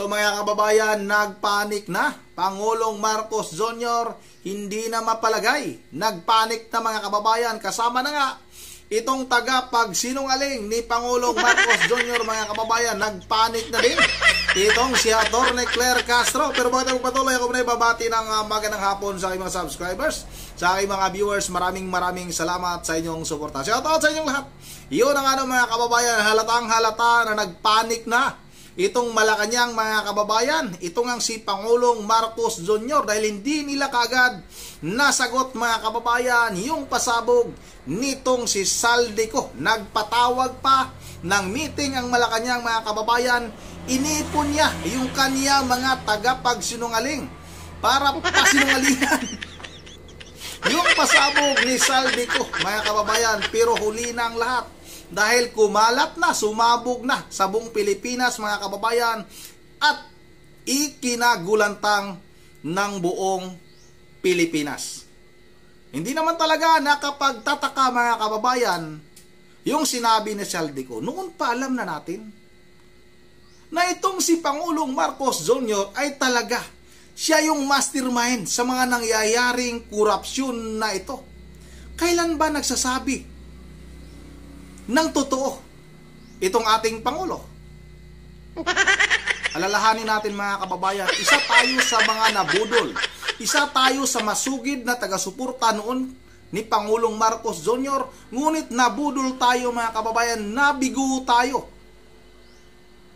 Ito mga kababayan, nagpanik na. Pangulong Marcos Jr. hindi na mapalagay. Nagpanik na mga kababayan. Kasama na nga itong tagapagsinungaling ni Pangulong Marcos Jr. mga kababayan. Nagpanik na din itong si Atty. Claire Castro. Pero bakit ako patuloy, ako muna ibabati ng magandang hapon sa aking mga subscribers, sa aking mga viewers. Maraming salamat sa inyong suporta. Shout out sa inyong lahat. Yun ang mga kababayan, halatang halata na nagpanik na itong Malacanang mga kababayan. Ito nga si Pangulong Marcos Jr. dahil hindi nila kaagad nasagot mga kababayan yung pasabog nitong si Saldico. Nagpatawag pa ng meeting ang Malacanang mga kababayan. Inipon niya yung kanya mga tagapagsinungaling para pasinungalingan yung pasabog ni Saldico mga kababayan. Pero huli na ang lahat dahil kumalat na, sumabog na sa buong Pilipinas mga kababayan at ikinagulantang ng buong Pilipinas. Hindi naman talaga nakapagtataka mga kababayan yung sinabi ni Saldico. Noon pa alam na natin na itong si Pangulong Marcos Jr. ay talaga siya yung mastermind sa mga nangyayaring korupsyon na ito. Kailan ba nagsasabi ng totoo itong ating Pangulo? Alalahanin natin mga kababayan, isa tayo sa mga nabudol. Isa tayo sa masugid na taga-suporta noon ni Pangulong Marcos Jr. Ngunit nabudol tayo mga kababayan, nabigo tayo.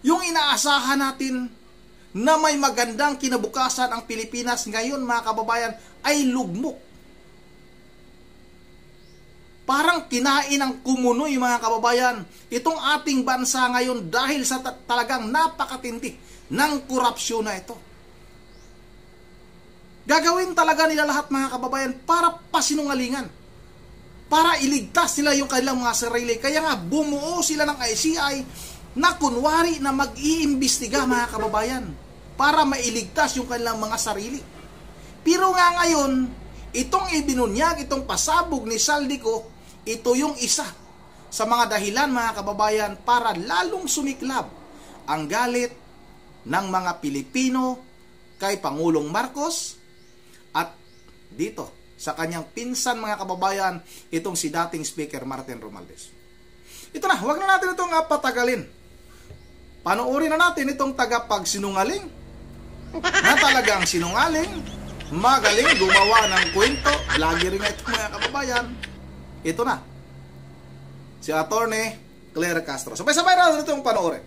Yung inaasahan natin na may magandang kinabukasan ang Pilipinas ngayon mga kababayan ay lugmok. Parang kinain ng kumunoy mga kababayan itong ating bansa ngayon dahil sa talagang napakatindi ng korupsyon na ito. Gagawin talaga nila lahat mga kababayan para pasinungalingan, para iligtas nila yung kanilang mga sarili. Kaya nga bumuo sila ng ICI na kunwari na mag-iimbestiga mga kababayan para mailigtas yung kanilang mga sarili. Pero nga ngayon, itong ibinunyag, itong pasabog ni Saldico, ito yung isa sa mga dahilan mga kababayan para lalong sumiklab ang galit ng mga Pilipino kay Pangulong Marcos at dito sa kanyang pinsan mga kababayan, itong si dating Speaker Martin Romualdez. Ito na, huwag na natin itong patagalin. Panoorin na natin itong tagapagsinungaling na talagang sinungaling, magaling gumawa ng kwento, vlogger nga ito mga kababayan. Ito na, si Atty. Claire Castro. Sabay-sabay na itong panoorin.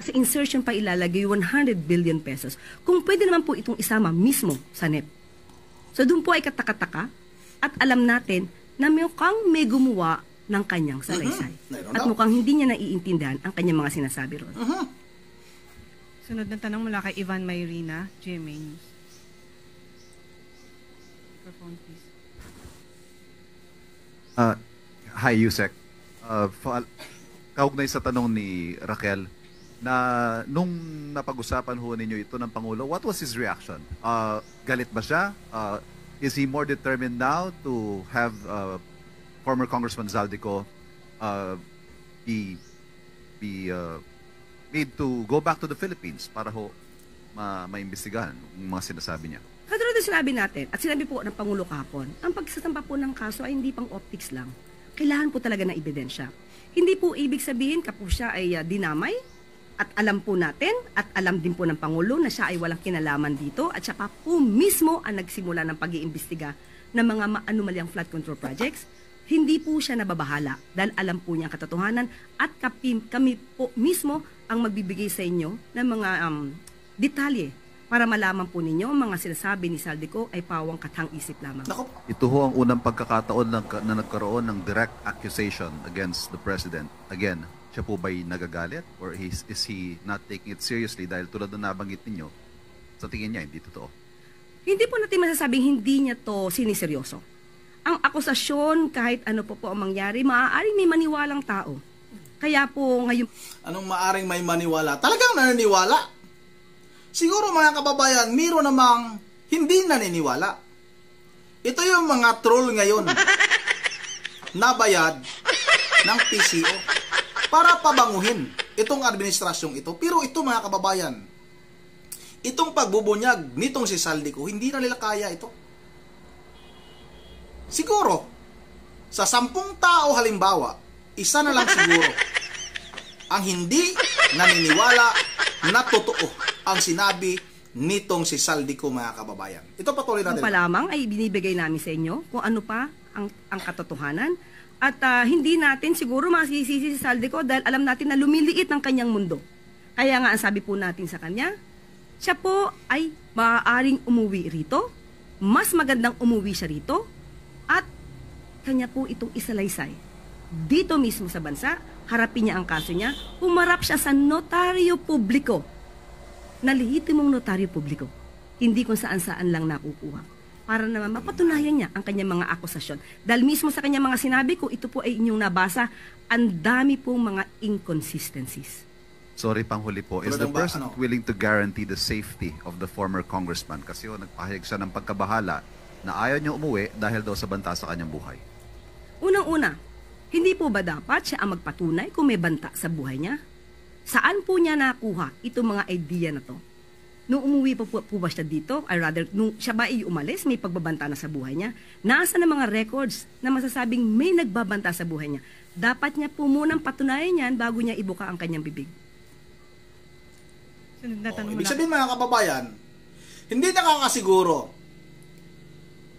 Sa insertion pa ilalagay 100 billion pesos. Kung pwede naman po itong isama mismo sa NEP. So doon po ay katakataka at alam natin na mukhang may gumawa ng kanyang salaysay. At mukhang hindi niya naiintindihan ang kanyang mga sinasabi ron. Sunod na tanong mula kay Ivan Mayrina, GMA News. Microphone please. Hi, Yusek. Kaugnay sa tanong ni Raquel, na nung napag-usapan ho ninyo ito ng Pangulo, what was his reaction? Galit ba siya? Is he more determined now to have former Congressman Zaldico be made to go back to the Philippines para ho maimbestigahan yung mga sinasabi niya? Katulad na sinabi natin, at sinabi po ng Pangulo kahapon, ang pagsasampa po ng kaso ay hindi pang optics lang. Kailangan po talaga ng ebidensya. Hindi po ibig sabihin kapag siya ay dinamay, at alam po natin, at alam din po ng Pangulo na siya ay walang kinalaman dito, at siya pa po mismo ang nagsimula ng pag-iimbestiga ng mga anomalyang flood control projects. Hindi po siya nababahala dahil alam po niya ang katotohanan at kami po mismo ang magbibigay sa inyo ng mga detalye para malaman po ninyo ang mga sinasabi ni Saldico ay pawang katang-isip lamang. Ito ho ang unang pagkakataon na nagkaroon ng direct accusation against the President. Again, siya po ba'y nagagalit? Or is he not taking it seriously dahil tulad na nabanggit ninyo, sa tingin niya hindi totoo? Hindi po natin masasabing hindi niya to siniseryoso. Ang akusasyon, kahit ano po ang mangyari, maaaring may maniwalang tao. Kaya po ngayon... Anong maaaring may maniwala? Talagang naniniwala? Siguro mga kababayan, mayroon namang hindi naniniwala. Ito yung mga troll ngayon na bayad ng PCO para pabanguhin itong administrasyong ito. Pero ito mga kababayan, itong pagbubunyag nitong si Saldico, hindi na nila kaya ito. Siguro, sa 10 tao halimbawa, isa na lang siguro ang hindi naniniwala na totoo ang sinabi nitong si Saldico, mga kababayan. Ito patuloy natin. Kung pa lamang ay binibigay namin sa inyo kung ano pa ang katotohanan. At hindi natin siguro masisisi si Saldico dahil alam natin na lumiliit ang kanyang mundo. Kaya nga ang sabi po natin sa kanya, siya po ay maaaring umuwi rito, mas magandang umuwi siya rito, at kanya po itong isalaysay. Dito mismo sa bansa, harapin niya ang kaso niya, humarap siya sa notaryo publiko, na lehitimong notaryo publiko, hindi kung saan-saan lang nakukuha. Para naman mapatunayan niya ang kanyang mga akusasyon. Dahil mismo sa kanyang mga sinabi, kung ito po ay inyong nabasa, ang dami pong mga inconsistencies. Sorry, panghuli po. Is the person willing to guarantee the safety of the former congressman? Kasi nagpahayag siya ng pagkabahala na ayaw niya umuwi dahil daw sa banta sa kanyang buhay. Unang-una, hindi po ba dapat siya ang magpatunay kung may banta sa buhay niya? Saan po niya nakuha itong mga idea na to? Nung umuwi po ba siya dito, or rather, nung siya ba ay umalis, may pagbabanta na sa buhay niya? Nasa na mga records na masasabing may nagbabanta sa buhay niya? Dapat niya po munang patunayan yan bago niya ibuka ang kanyang bibig. Sunod na tanong Ibig sabihin, mga kababayan, hindi nakakasiguro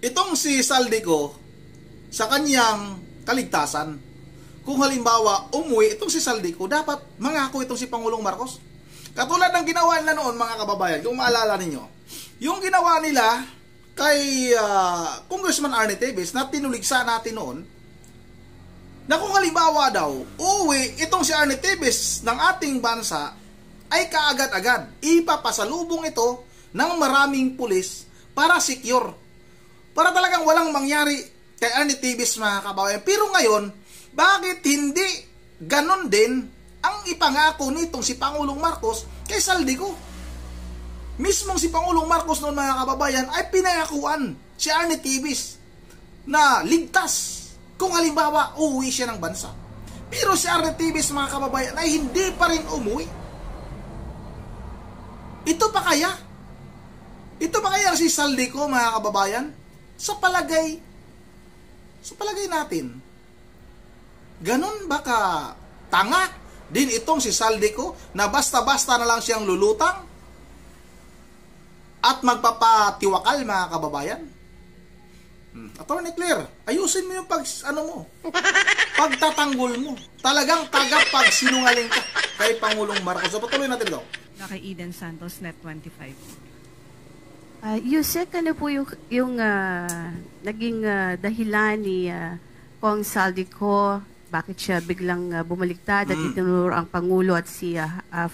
itong si Saldico sa kanyang kaligtasan. Kung halimbawa umuwi itong si Saldico, dapat mangako itong si Pangulong Marcos. Katulad ng ginawa nila noon, mga kababayan, kung maalala ninyo, yung ginawa nila kay Congressman Arnie Teves na tinuligsa natin noon, na kung halimbawa daw, uuwi itong si Arnie Teves ng ating bansa, ay kaagad-agad ipapasalubong ito ng maraming pulis para secure. Para talagang walang mangyari kay Arnie Teves, mga kababayan. Pero ngayon, bakit hindi ganon din ang ipangako nitong si Pangulong Marcos kay Saldico? Mismong si Pangulong Marcos noon, mga kababayan, ay pinangakuan si Arnie Teves na ligtas kung halimbawa uuwi siya ng bansa. Pero si Arnie Teves, mga kababayan, ay hindi pa rin umuwi. Ito pa kaya si Saldico, mga kababayan? Sa palagay natin, ganun ba ka tanga din itong si Saldico na basta-basta na lang siyang lulutang at magpapatiwakal, mga kababayan? Attorney Claire, ayusin mo yung pagtatanggol mo. Talagang tagapagsinungaling ka kay Pangulong Marcos. So, patuloy natin ito. Kay Eden Santos, Net 25. Yusek, ano po yung naging dahilan ni Kong Saldico? Bakit siya biglang bumaliktad at itinuro ang Pangulo at si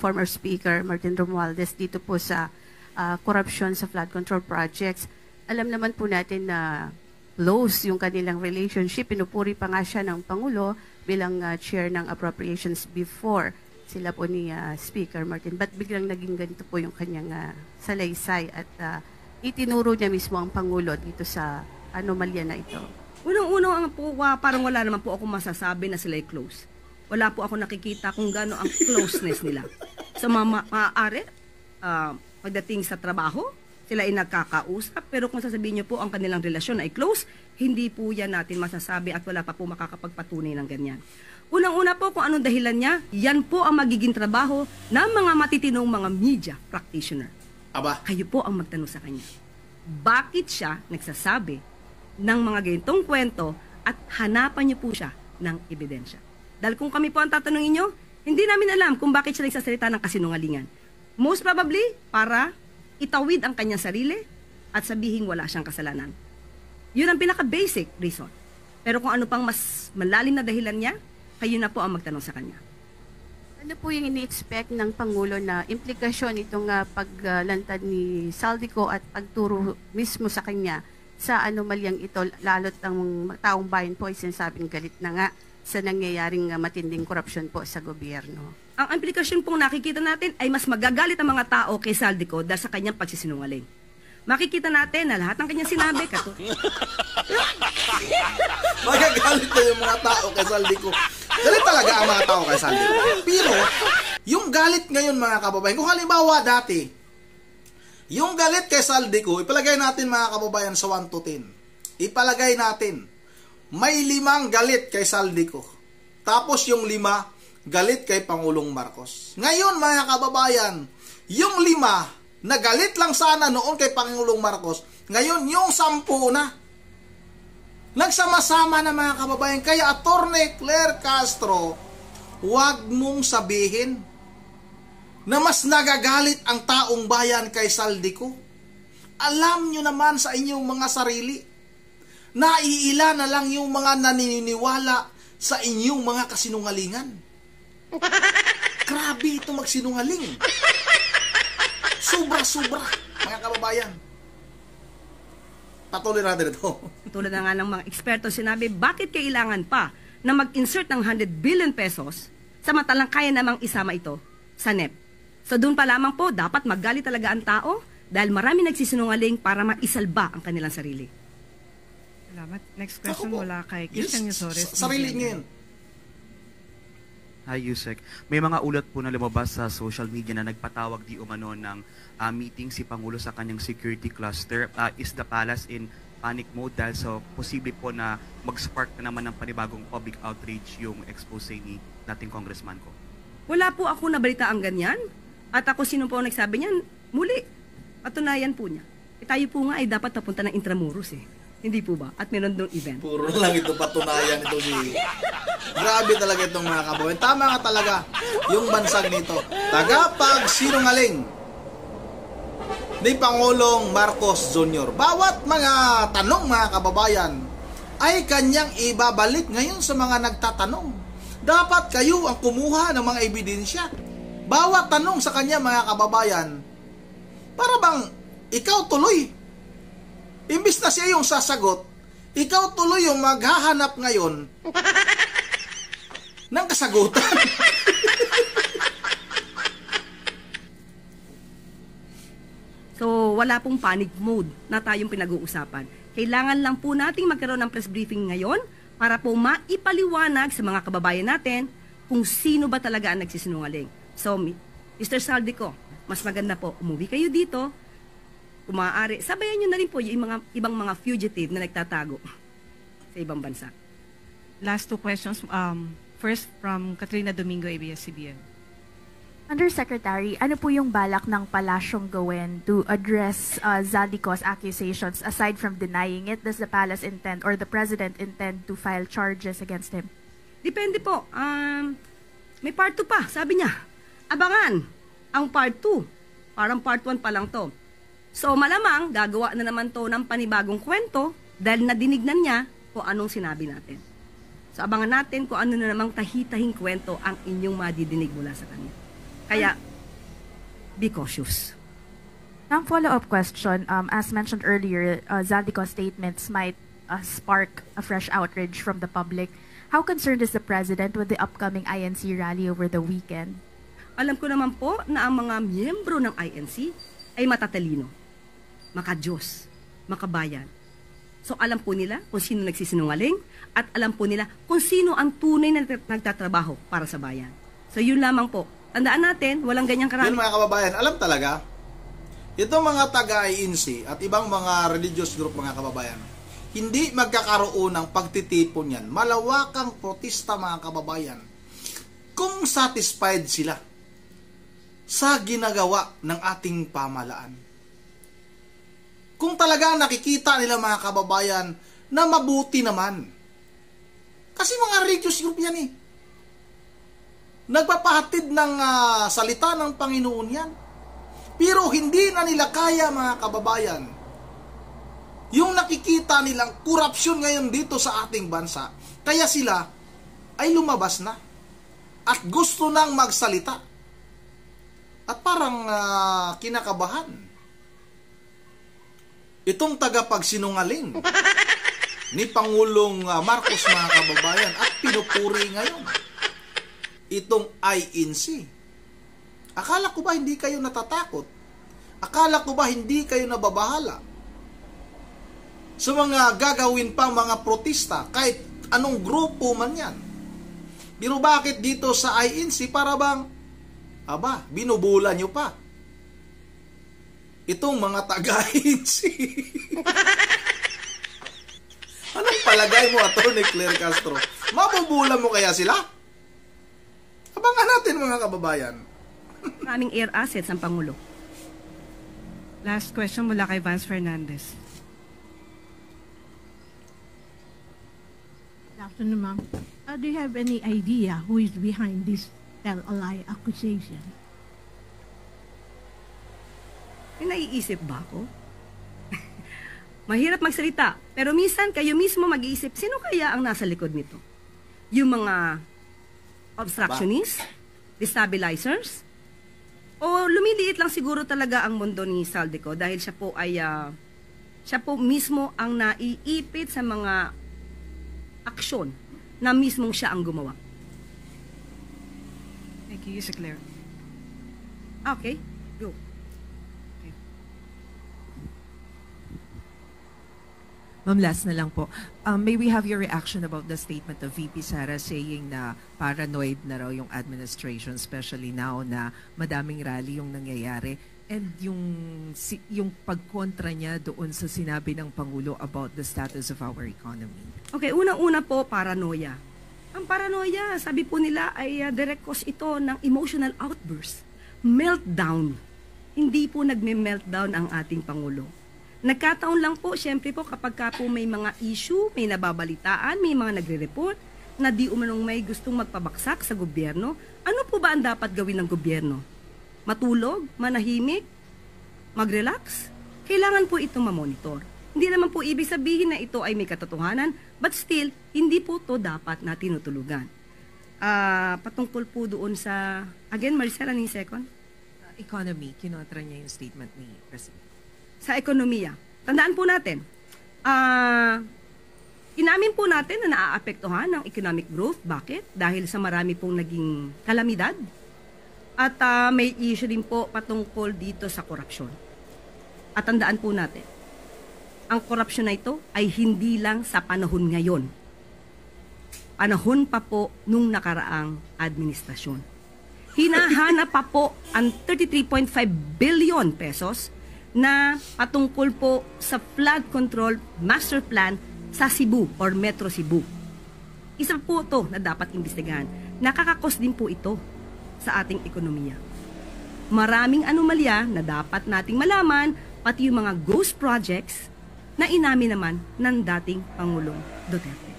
former Speaker Martin Romualdez dito po sa corruption sa flood control projects? Alam naman po natin na close yung kanilang relationship. Pinupuri pa nga siya ng Pangulo bilang chair ng appropriations before sila po ni Speaker Martin. But biglang naging ganito po yung kanyang salaysay at itinuro niya mismo ang Pangulo dito sa anomalya na ito. Unang-unang parang wala naman po ako masasabi na sila'y close. Wala po ako nakikita kung gaano ang closeness nila. Sa maaari, pagdating sa trabaho, sila ay nagkakausap. Pero kung sasabihin niyo po ang kanilang relasyon ay close, hindi po yan natin masasabi at wala pa po makakapagpatunay ng ganyan. Unang-una po kung anong dahilan niya, yan po ang magiging trabaho ng mga matitinong mga media practitioner. Aba, Kayo po ang magtanong sa kanya. Bakit siya nagsasabi ng mga ganitong kwento at hanapan niyo po siya ng ebidensya? Dahil kung kami po ang tatanungin niyo, hindi namin alam kung bakit siya nagsasalita ng kasinungalingan. Most probably, para itawid ang kanyang sarili at sabihin wala siyang kasalanan. Yun ang pinaka-basic reason. Pero kung ano pang mas malalim na dahilan niya, kayo na po ang magtanong sa kanya. Ano po yung ini-expect ng Pangulo na implikasyon itong paglantad ni Saldico at pagturo mismo sa kanya sa anomalyang ito, lalo't ang taong bayan po ay sinasabing galit na nga sa nangyayaring matinding korupsyon po sa gobyerno? Ang implikasyon pong nakikita natin ay mas magagalit ang mga tao kay Saldico dahil sa kanyang pagsisinungaling. Makikita natin na lahat ng kanyang sinabi, magagalit na yung mga tao kay Saldico. Galit talaga ang mga tao kay Saldico. Pero, yung galit ngayon, mga kababayan, kung halimbawa dati, Yung galit kay Saldico, ipalagay natin mga kababayan sa 1 to 10. Ipalagay natin. May 5 galit kay Saldico. Tapos yung 5 galit kay Pangulong Marcos. Ngayon mga kababayan, yung 5 na galit lang sana noon kay Pangulong Marcos, ngayon yung 10 na. Nagsama-sama na mga kababayan. Kaya Attorney Claire Castro, huwag mong sabihin na mas nagagalit ang taong bayan kay Saldico. Alam nyo naman sa inyong mga sarili, naiila na lang yung mga naniniwala sa inyong mga kasinungalingan. Grabe ito magsinungaling. Sobra-sobra, mga kababayan. Patuloy natin ito. Tulad na nga ng mga eksperto sinabi, bakit kailangan pa na mag-insert ng 100 billion pesos samantalang kaya namang isama ito sa NEP? So doon pa lamang po, dapat magalit talaga ang tao dahil marami nagsisinungaling para maisalba ang kanilang sarili. Salamat. Next question Ako po. mula kay Christian Yusores. Sarili niyo yun. Hi, Yusek. May mga ulat po na lumabas sa social media na nagpatawag di umano ng meeting si Pangulo sa kanyang security cluster. Is the palace in panic mode dahil so posible po na mag-spark na naman ng panibagong public outrage yung expose ni dating congressman ko? Wala po ako nabalita ang ganyan. At ako sino po ang nagsabi niyan? Muli, patunayan po niya. Tayo po nga ay dapat napunta ng Intramuros eh. Hindi po ba? At meron doon event. Puro lang ito patunayan ito si... Grabe talaga itong mga kababayan. Tama nga talaga yung bansag nito. Tagapagsinungaling ni Pangulong Marcos Jr. Bawat mga tanong mga kababayan ay kanyang ibabalik ngayon sa mga nagtatanong. Dapat kayo ang kumuha ng mga ebidensya. Bawat tanong sa kanya mga kababayan, para bang ikaw tuloy. Imbis na siya yung sasagot, ikaw tuloy yung maghahanap ngayon ng kasagutan. So, wala pong panic mode na tayong pinag-uusapan. Kailangan lang po nating magkaroon ng press briefing ngayon para po maipaliwanag sa mga kababayan natin kung sino ba talaga ang nagsisinungaling. So, Mr. Saldico, mas maganda po, umuwi kayo dito. Kung maaari, sabayan nyo na rin po yung ibang mga fugitive na nagtatago sa ibang bansa. Last 2 questions. First from Katrina Domingo, ABS-CBN. Undersecretary, ano po yung balak ng palasyong gawin to address Zaldico's accusations? Aside from denying it, does the palace intend or the president intend to file charges against him? Depende po. May part 2 pa, sabi niya. Abangan ang part 2. Parang part 1 pa lang to. So malamang gagawa na naman to ng panibagong kwento dahil nadinignan niya kung anong sinabi natin. So abangan natin kung ano na namang tahitahing kwento ang inyong madidinig mula sa kanya. Kaya, be cautious. Now, follow-up question. As mentioned earlier, Zaldico's statements might spark a fresh outrage from the public. How concerned is the president with the upcoming INC rally over the weekend? Alam ko naman po na ang mga miyembro ng INC ay matatalino, makadiyos, makabayan. So alam po nila kung sino nagsisinungaling at alam po nila kung sino ang tunay na nagtatrabaho para sa bayan. So yun lamang po. Tandaan natin, walang ganyang karami. Yun mga kababayan, alam talaga, itong mga taga-INC at ibang mga religious group mga kababayan, hindi magkakaroon ng pagtitipon yan. Malawakang protesta mga kababayan kung satisfied sila sa ginagawa ng ating pamahalaan. Kung talagang nakikita nila mga kababayan na mabuti naman. Kasi mga religious group yan eh. Nagpapahatid ng salita ng Panginoon yan. Pero hindi na nila kaya mga kababayan. Yung nakikita nilang korupsyon ngayon dito sa ating bansa. Kaya sila ay lumabas na. At gusto nang magsalita. At parang kinakabahan. Itong tagapagsinungaling ni Pangulong Marcos mga kababayan at pinupuri ngayon itong INC. Akala ko ba hindi kayo natatakot? Akala ko ba hindi kayo nababahala sa mga gagawin pang mga protesta kahit anong grupo man yan? Pero bakit dito sa INC para bang binubulan nyo pa itong mga taga-ANC. Anong palagay mo, Atty. Claire Castro? Mabubula mo kaya sila? Abangan natin mga kababayan. Maraming air assets ang Pangulo. Last question mula kay Vance Fernandez. Good afternoon, ma'am. Do you have any idea who is behind this Tel-Alay accusation? May naiisip ba ako? Mahirap magsalita, pero minsan kayo mismo mag-iisip, sino kaya ang nasa likod nito? Yung mga obstructionists? Destabilizers? O lumiliit lang siguro talaga ang mundo ni Saldico dahil siya po mismo ang naiipit sa mga aksyon na mismong siya ang gumawa. Thank you, Yusek Claire. Okay, go. Ma'am, last na lang po. May we have your reaction about the statement of VP Sara saying na paranoid na raw yung administration, especially now na madaming rally yung nangyayari, and yung pagkontra niya doon sa sinabi ng Pangulo about the status of our economy? Okay, unang-una po, paranoia. Ang paranoia, sabi po nila, ay direct cause ito ng emotional outburst. Meltdown. Hindi po nagme-meltdown ang ating Pangulo. Nagkataon lang po, syempre po, kapag ka po may mga issue, may nababalitaan, may mga nagre-report na di umanong may gustong magpabaksak sa gobyerno, ano po ba ang dapat gawin ng gobyerno? Matulog? Manahimik? Mag-relax? Kailangan po ito ma-monitor. Hindi naman po ibig sabihin na ito ay may katotohanan, but still, hindi po ito dapat na tinutulugan. Patungkol po doon sa, again, Maricela, ni second? Economy, kinontra niya yung statement ni President. Sa ekonomiya. Tandaan po natin, inamin po natin na naaapektuhan ng economic growth. Bakit? Dahil sa marami pong naging kalamidad. At may issue din po patungkol dito sa korupsyon. At tandaan po natin, ang korupsyon na ito ay hindi lang sa panahon ngayon. Panahon pa po nung nakaraang administrasyon. Hinahanap pa po ang 33.5 billion pesos na patungkol po sa flood control master plan sa Cebu or Metro Cebu. Isa po ito na dapat imbestigahan. Nakakakos din po ito sa ating ekonomiya. Maraming anomalya na dapat nating malaman, pati yung mga ghost projects na inamin naman ng dating Pangulong Duterte.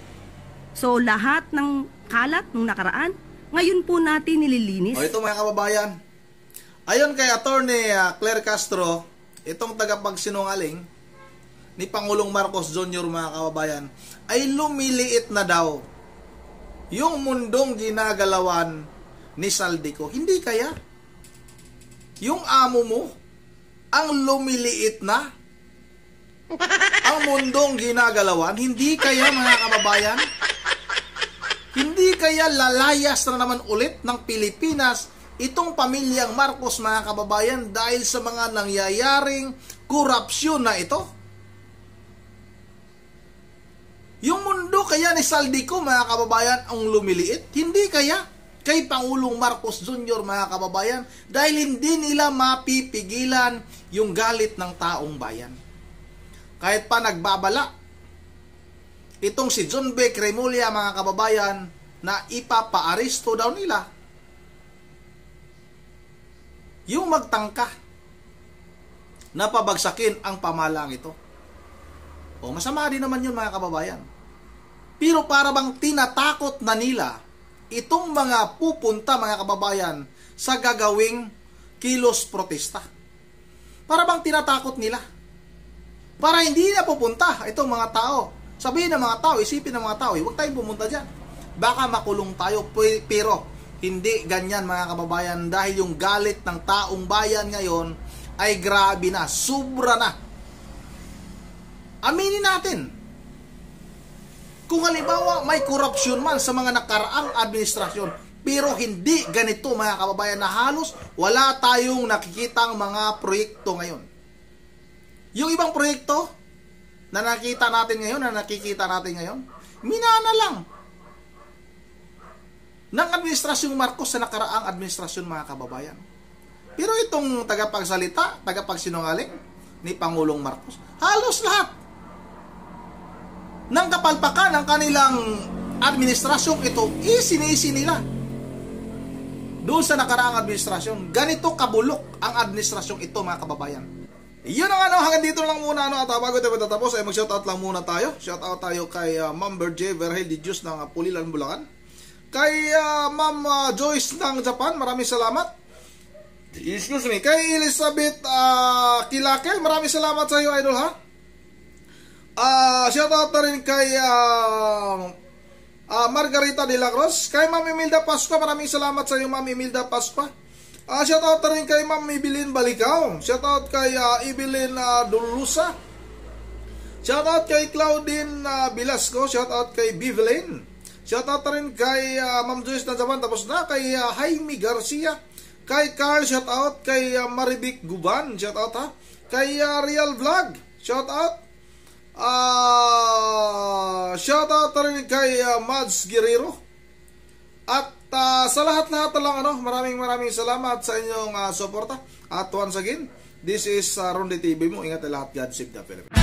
So lahat ng kalat nung nakaraan, ngayon po natin nililinis. O ito mga kababayan, ayon kay Atty. Claire Castro, itong tagapagsinungaling ni Pangulong Marcos Jr., mga kababayan, ay lumiliit na daw yung mundong ginagalawan ni Saldico. Hindi kaya? Yung amo mo ang lumiliit na ang mundong ginagalawan? Hindi kaya, mga kababayan? Hindi kaya lalayas na naman ulit ng Pilipinas itong pamilyang Marcos, mga kababayan, dahil sa mga nangyayaring korupsyon na ito? Yung mundo kaya ni Saldico, mga kababayan, ang lumiliit? Hindi kaya kay Pangulong Marcos Jr., mga kababayan, dahil hindi nila mapipigilan yung galit ng taong bayan. Kahit pa nagbabala itong si John B. Cremulya, mga kababayan, na ipapa-aristo daw nila yung magtangka na pabagsakin ang pamahalaan ito. O masama din naman yun, mga kababayan. Pero para bang tinatakot na nila itong mga pupunta, mga kababayan, sa gagawing kilos protesta. Para bang tinatakot nila. Para hindi na pupunta itong mga tao. Sabihin ng mga tao, isipin ng mga tao, huwag tayong pumunta dyan. Baka makulong tayo, pero hindi ganyan, mga kababayan, dahil yung galit ng taong bayan ngayon ay grabe na, sobra na. Aminin natin, kung halimbawa may korupsyon man sa mga nakaraang administrasyon, pero hindi ganito, mga kababayan, na halos wala tayong nakikitang mga proyekto ngayon. Yung ibang proyekto na nakikita natin ngayon, minana lang ng administrasyong Marcos sa nakaraang administrasyon, mga kababayan. Pero itong tagapagsalita, tagapagsinungaling ni Pangulong Marcos, halos lahat ng kapalpakan ng kanilang administrasyong ito, isinisi nila doon sa nakaraang administrasyon. Ganito kabulok ang administrasyong ito, mga kababayan. Yun ang hanggang dito lang muna, at bago tayo matatapos, ay mag-shoutout lang muna tayo. Shoutout tayo kay Ma'am Berje Verhel de Diyos ng Pulilan, Bulacan. Kay Ma'am Joyce ng Japan, maraming salamat. Excuse me. Kay Elizabeth Kilake, maraming salamat sa iyo, idol, ha. Shoutout na rin kay Margarita de la Cruz. Kay Ma'am Imelda Pascua, maraming salamat sa iyo, Ma'am Imelda Pascua. Shoutout na rin kay Ma'am Evelyn Balikaw. Shoutout kay Evelyn Dulusa. Shoutout kay Claudine Bilasco. Shoutout kay Bivelyn. Shoutout na rin kay Ma'am Joyce na Japan. Tapos na kay Jaime Garcia. Kay Carl, shoutout. Kay Maribik Guban, shoutout, ha. Kay Real Vlog, shoutout. Shoutout na rin kay Mads Guerrero. At sa lahat-lahat na lang, maraming salamat sa inyong suporta. At once again, this is Ronde TV mo. Ingat na lahat. God save the Philippines.